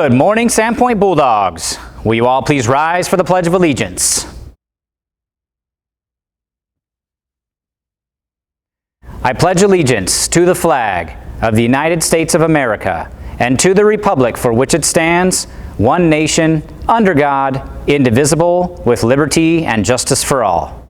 Good morning, Sandpoint Bulldogs. Will you all please rise for the Pledge of Allegiance? I pledge allegiance to the flag of the United States of America and to the republic for which it stands, one nation, under God, indivisible, with liberty and justice for all.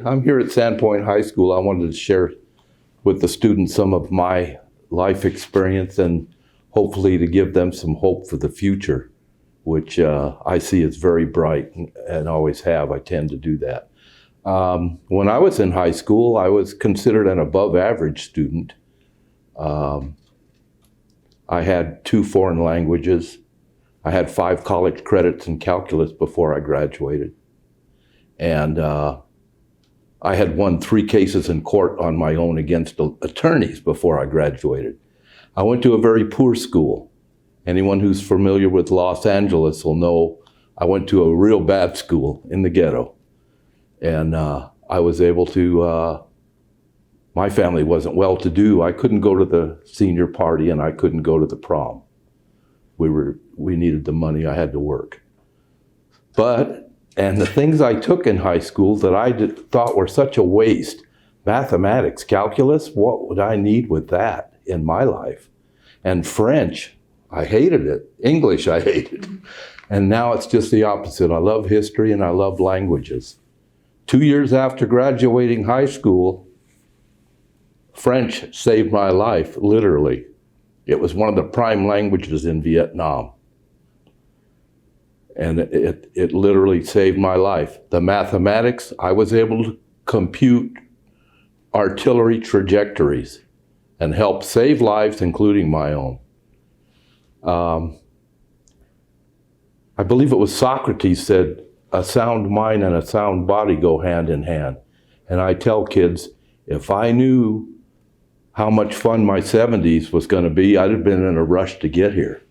I'm here at Sandpoint High School. I wanted to share with the students some of my life experience and hopefully to give them some hope for the future, which I see as very bright and always have. I tend to do that. When I was in high school, I was considered an above average student. I had 2 foreign languages. I had 5 college credits in calculus before I graduated. And I had won 3 cases in court on my own against attorneys before I graduated. I went to a very poor school. Anyone who's familiar with Los Angeles will know I went to a real bad school in the ghetto. And I was able to, my family wasn't well-to-do. I couldn't go to the senior party and I couldn't go to the prom. We needed the money, I had to work. And the things I took in high school that I thought were such a waste, mathematics, calculus, what would I need with that? in my life. And French, I hated it. English, I hated. And now it's just the opposite. I love history and I love languages. 2 years after graduating high school, French saved my life, literally. It was one of the prime languages in Vietnam. And it literally saved my life. The mathematics, I was able to compute artillery trajectories and help save lives, including my own. I believe it was Socrates said, a sound mind and a sound body go hand in hand. And I tell kids, if I knew how much fun my 70s was going to be, I'd have been in a rush to get here.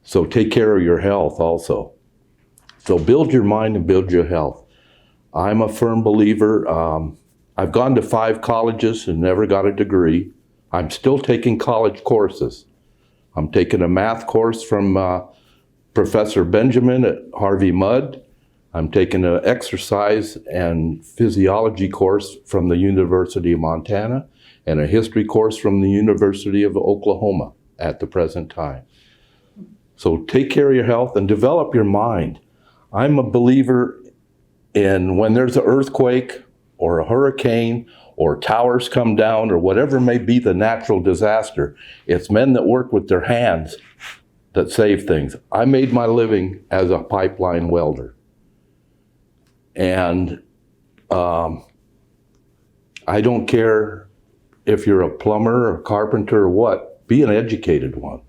So take care of your health also. So build your mind and build your health. I'm a firm believer. I've gone to 5 colleges and never got a degree. I'm still taking college courses. I'm taking a math course from Professor Benjamin at Harvey Mudd. I'm taking an exercise and physiology course from the University of Montana and a history course from the University of Oklahoma at the present time. So take care of your health and develop your mind. I'm a believer in when there's an earthquake or a hurricane or towers come down or whatever may be the natural disaster, it's men that work with their hands that save things. I made my living as a pipeline welder. And I don't care if you're a plumber or carpenter or what, be an educated one.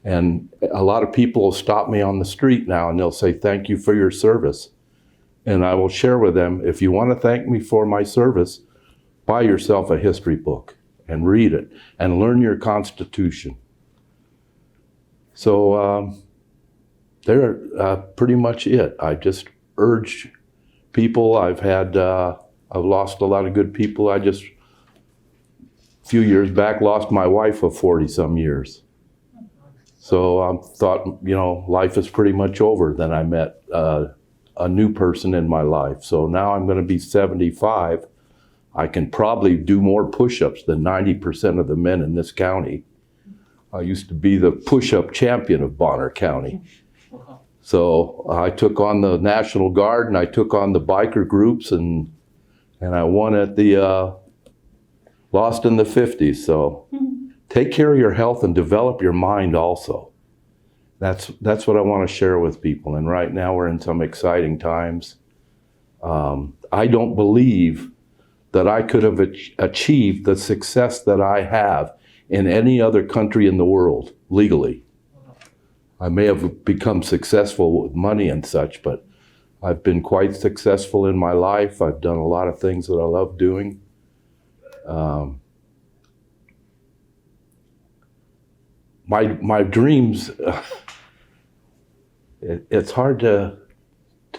And a lot of people will stop me on the street now and they'll say, thank you for your service. And I will share with them, if you want to thank me for my service, buy yourself a history book and read it and learn your Constitution. So they're pretty much it. I just urge people. I've lost a lot of good people. I just, a few years back, lost my wife of 40 some years. So I thought, life is pretty much over. Then I met a new person in my life. So now I'm going to be 75. I can probably do more push-ups than 90% of the men in this county. I used to be the push-up champion of Bonner County. So I took on the National Guard and I took on the biker groups and I won at the Lost in the 50s. So take care of your health and develop your mind also. That's what I want to share with people. And right now we're in some exciting times. I don't believe that I could have achieved the success that I have in any other country in the world, legally. I may have become successful with money and such, but I've been quite successful in my life. I've done a lot of things that I love doing. My dreams, it's hard to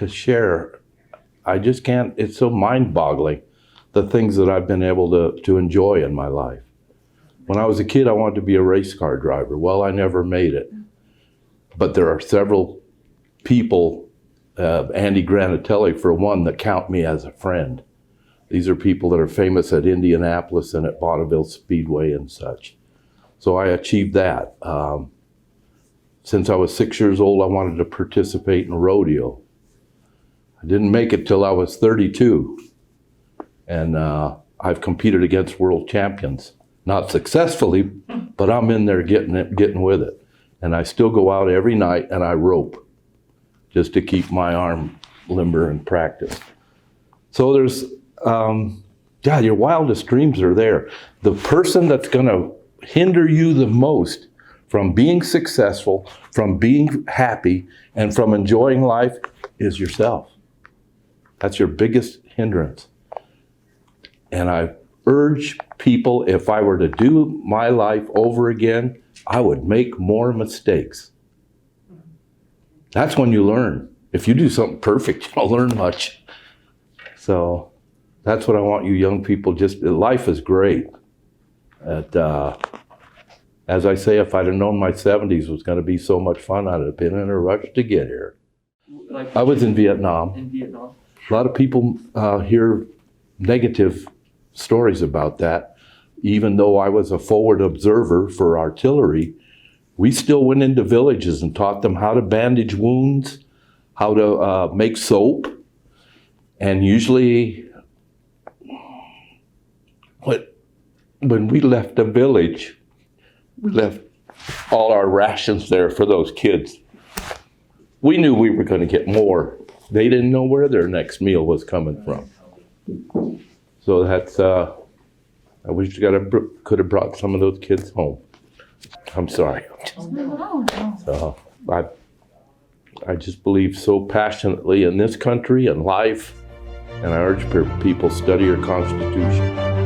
share. I just can't, it's so mind-boggling, the things that I've been able to enjoy in my life. When I was a kid, I wanted to be a race car driver. Well, I never made it. But there are several people, Andy Granatelli for one, that count me as a friend. These are people that are famous at Indianapolis and at Bonneville Speedway and such. So I achieved that. Since I was 6 years old, I wanted to participate in rodeo. I didn't make it till I was 32. And I've competed against world champions. Not successfully, but I'm in there getting with it. And I still go out every night and I rope just to keep my arm limber and practice. So there's, your wildest dreams are there. The person that's gonna hinder you the most from being successful, from being happy, and from enjoying life is yourself. That's your biggest hindrance. And I urge people, if I were to do my life over again, I would make more mistakes. That's when you learn. If you do something perfect, you don't learn much. So that's what I want you young people, life is great. As I say, if I'd have known my 70s was going to be so much fun, I'd have been in a rush to get here. I was in Vietnam. A lot of people hear negative stories about that. even though I was a forward observer for artillery, we still went into villages and taught them how to bandage wounds, how to make soap. And usually, when we left the village, we left all our rations there for those kids. We knew we were going to get more. They didn't know where their next meal was coming from. So that's, I wish could have brought some of those kids home. I'm sorry. So I just believe so passionately in this country and life, and I urge people study your Constitution.